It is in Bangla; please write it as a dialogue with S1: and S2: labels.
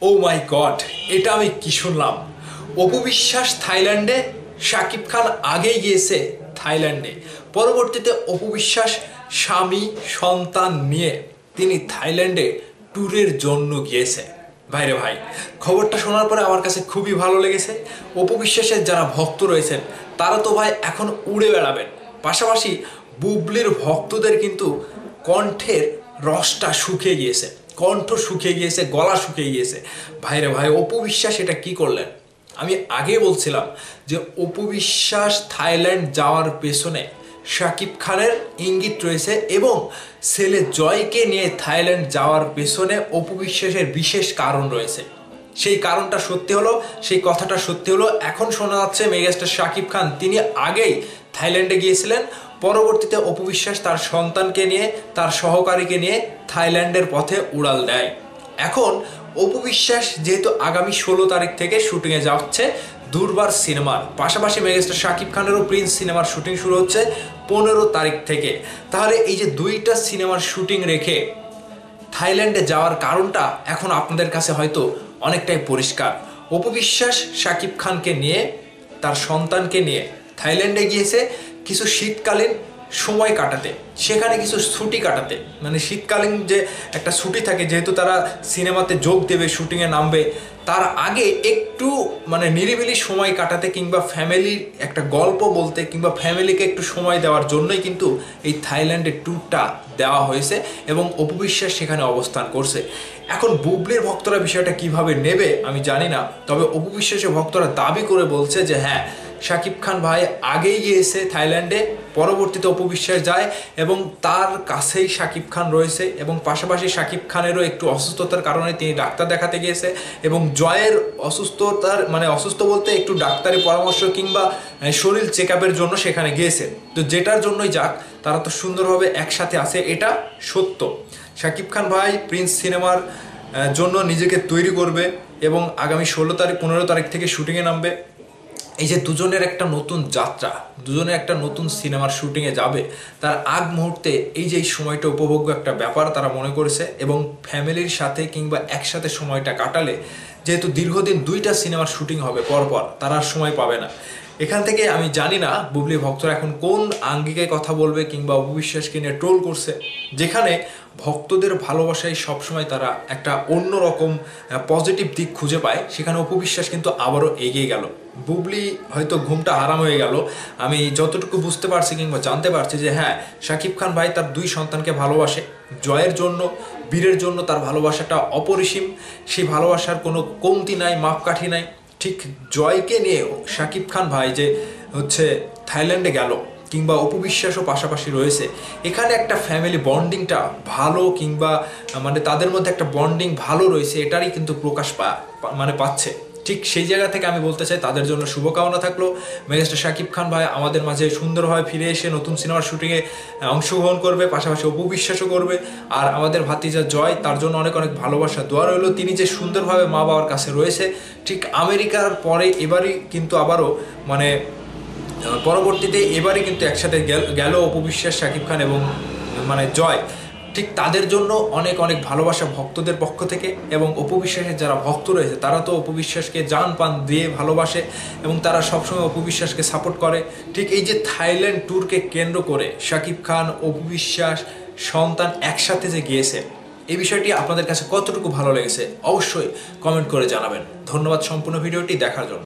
S1: ও মাই গড, এটা আমি কি শুনলাম? অপু বিশ্বাস থাইল্যান্ডে, শাকিব খান আগে গিয়েছে থাইল্যান্ডে। পরবর্তীতে অপু বিশ্বাস স্বামী সন্তান নিয়ে তিনি থাইল্যান্ডে ট্যুরের জন্য গিয়েছে। ভাইরে ভাই, খবরটা শোনার পরে আমার কাছে খুবই ভালো লেগেছে। অপু বিশ্বাসের যারা ভক্ত রয়েছেন তারা তো ভাই এখন উড়ে বেড়াবেন। পাশাপাশি বুবলির ভক্তদের কিন্তু কণ্ঠের রসটা শুকিয়ে গিয়েছে, কণ্ঠ শুকিয়ে গিয়েছে, গলা শুকিয়ে গিয়েছে। ভাইরে ভাই, অপু বিশ্বাস এটা কি করলেন? আমি আগে বলছিলাম যে অপু বিশ্বাস থাইল্যান্ড যাওয়ার পেছনে শাকিব খানের ইঙ্গিত রয়েছে এবং ছেলে জয়কে নিয়ে থাইল্যান্ড যাওয়ার পেছনে অপু বিশ্বাসের বিশেষ কারণ রয়েছে। সেই কারণটা সত্যি হলো, সেই কথাটা সত্যি হলো। এখন শোনা যাচ্ছে মেগাস্টার শাকিব খান তিনি আগেই থাইল্যান্ডে গিয়েছিলেন, পরবর্তীতে অপু বিশ্বাস তার সন্তানকে নিয়ে, তার সহকারীকে নিয়ে থাইল্যান্ডের পথে উড়াল দেয়। এখন অপু বিশ্বাস যেহেতু আগামী 16 তারিখ থেকে শুটিংয়ে যাচ্ছে দুর্বার সিনেমার, পাশাপাশি মেগাস্টার শাকিব খানেরও প্রিন্স সিনেমার শুটিং শুরু হচ্ছে 15 তারিখ থেকে। তাহলে এই যে দুইটা সিনেমার শুটিং রেখে থাইল্যান্ডে যাওয়ার কারণটা এখন আপনাদের কাছে হয়তো অনেকটাই পরিষ্কার। অপু বিশ্বাস শাকিব খানকে নিয়ে, তার সন্তানকে নিয়ে থাইল্যান্ডে গিয়েছে কিছু শীতকালীন সময় কাটাতে, সেখানে কিছু ছুটি কাটাতে। মানে শীতকালীন যে একটা ছুটি থাকে, যেহেতু তারা সিনেমাতে যোগ দেবে, শুটিংয়ে নামবে, তার আগে একটু মানে নিরিবিলি সময় কাটাতে কিংবা ফ্যামিলির একটা গল্প বলতে কিংবা ফ্যামিলিকে একটু সময় দেওয়ার জন্যই কিন্তু এই থাইল্যান্ডের ট্যুরটা দেওয়া হয়েছে এবং অপু বিশ্বাস সেখানে অবস্থান করছে। এখন বুবলির ভক্তরা বিষয়টা কিভাবে নেবে আমি জানি না, তবে অপু বিশ্বাসের ভক্তরা দাবি করে বলছে যে হ্যাঁ, শাকিব খান ভাই আগেই গিয়েছে থাইল্যান্ডে, পরবর্তীতে অপু বিশ্বাস যায় এবং তার কাছেই শাকিব খান রয়েছে এবং পাশাপাশি শাকিব খানেরও একটু অসুস্থতার কারণে তিনি ডাক্তার দেখাতে গিয়েছে এবং জয়ের অসুস্থতার মানে অসুস্থ বলতে একটু ডাক্তারি পরামর্শ কিংবা শরীর চেক আপের জন্য সেখানে গিয়েছে। তো যেটার জন্যই যাক, তারা তো সুন্দরভাবে একসাথে আছে, এটা সত্য। শাকিব খান ভাই প্রিন্স সিনেমার জন্য নিজেকে তৈরি করবে এবং আগামী 16 তারিখ 15 তারিখ থেকে শুটিংয়ে নামবে। এই যে দুজনের একটা নতুন যাত্রা, দুজনের একটা নতুন সিনেমার শুটিংয়ে যাবে, তার আগ মুহূর্তে এই যে এই সময়টা উপভোগ্য একটা ব্যাপার তারা মনে করেছে এবং ফ্যামিলির সাথে কিংবা একসাথে সময়টা কাটালে, যেহেতু দীর্ঘদিন দুইটা সিনেমার শুটিং হবে পরপর, তারা আর সময় পাবে না। এখান থেকে আমি জানি না বুবলি ভক্তরা এখন কোন আঙ্গিকে কথা বলবে কিংবা অপু বিশ্বাসকে নিয়ে ট্রোল করছে, যেখানে ভক্তদের ভালোবাসায় সবসময় তারা একটা অন্যরকম পজিটিভ দিক খুঁজে পায়, সেখানে অপু বিশ্বাস কিন্তু আবারও এগিয়ে গেল। বুবলি হয়তো ঘুমটা হারাম হয়ে গেল। আমি যতটুকু বুঝতে পারছি কিংবা জানতে পারছি যে হ্যাঁ, শাকিব খান ভাই তার দুই সন্তানকে ভালোবাসে, জয়ের জন্য, বীরের জন্য তার ভালোবাসাটা অপরিসীম। সেই ভালোবাসার কোনো কমতি নাই, মাপকাঠি নাই। ঠিক জয়কে নিয়ে শাকিব খান ভাই যে হচ্ছে থাইল্যান্ডে গেল কিংবা অপু বিশ্বাসও পাশাপাশি রয়েছে, এখানে একটা ফ্যামিলি বন্ডিংটা ভালো কিংবা মানে তাদের মধ্যে একটা বন্ডিং ভালো রয়েছে, এটারই কিন্তু প্রকাশ পাচ্ছে। ঠিক সেই জায়গা থেকে আমি বলতে চাই তাদের জন্য শুভকামনা থাকলো। মেগাস্টার শাকিব খান ভাই আমাদের মাঝে সুন্দরভাবে ফিরে এসে নতুন সিনেমার শুটিংয়ে অংশগ্রহণ করবে, পাশাপাশি অপু বিশ্বাসও করবে। আর আমাদের ভাতিজা জয়, তার জন্য অনেক অনেক ভালোবাসা দোয়া রইল। তিনি যে সুন্দরভাবে মা বাবার কাছে রয়েছে, ঠিক আমেরিকার পরে এবারই কিন্তু আবারও মানে পরবর্তীতে এবারই কিন্তু একসাথে গেল অপু বিশ্বাস, শাকিব খান এবং মানে জয়। ঠিক তাদের জন্য অনেক অনেক ভালোবাসা ভক্তদের পক্ষ থেকে। এবং অপু বিশ্বাসের যারা ভক্ত রয়েছে তারা তো অপু বিশ্বাসকে জান পান দিয়ে ভালোবাসে এবং তারা সবসময় অপু বিশ্বাসকে সাপোর্ট করে। ঠিক এই যে থাইল্যান্ড ট্যুরকে কেন্দ্র করে শাকিব খান, অপু বিশ্বাস, সন্তান একসাথে যে গিয়েছে, এই বিষয়টি আপনাদের কাছে কতটুকু ভালো লেগেছে অবশ্যই কমেন্ট করে জানাবেন। ধন্যবাদ সম্পূর্ণ ভিডিওটি দেখার জন্য।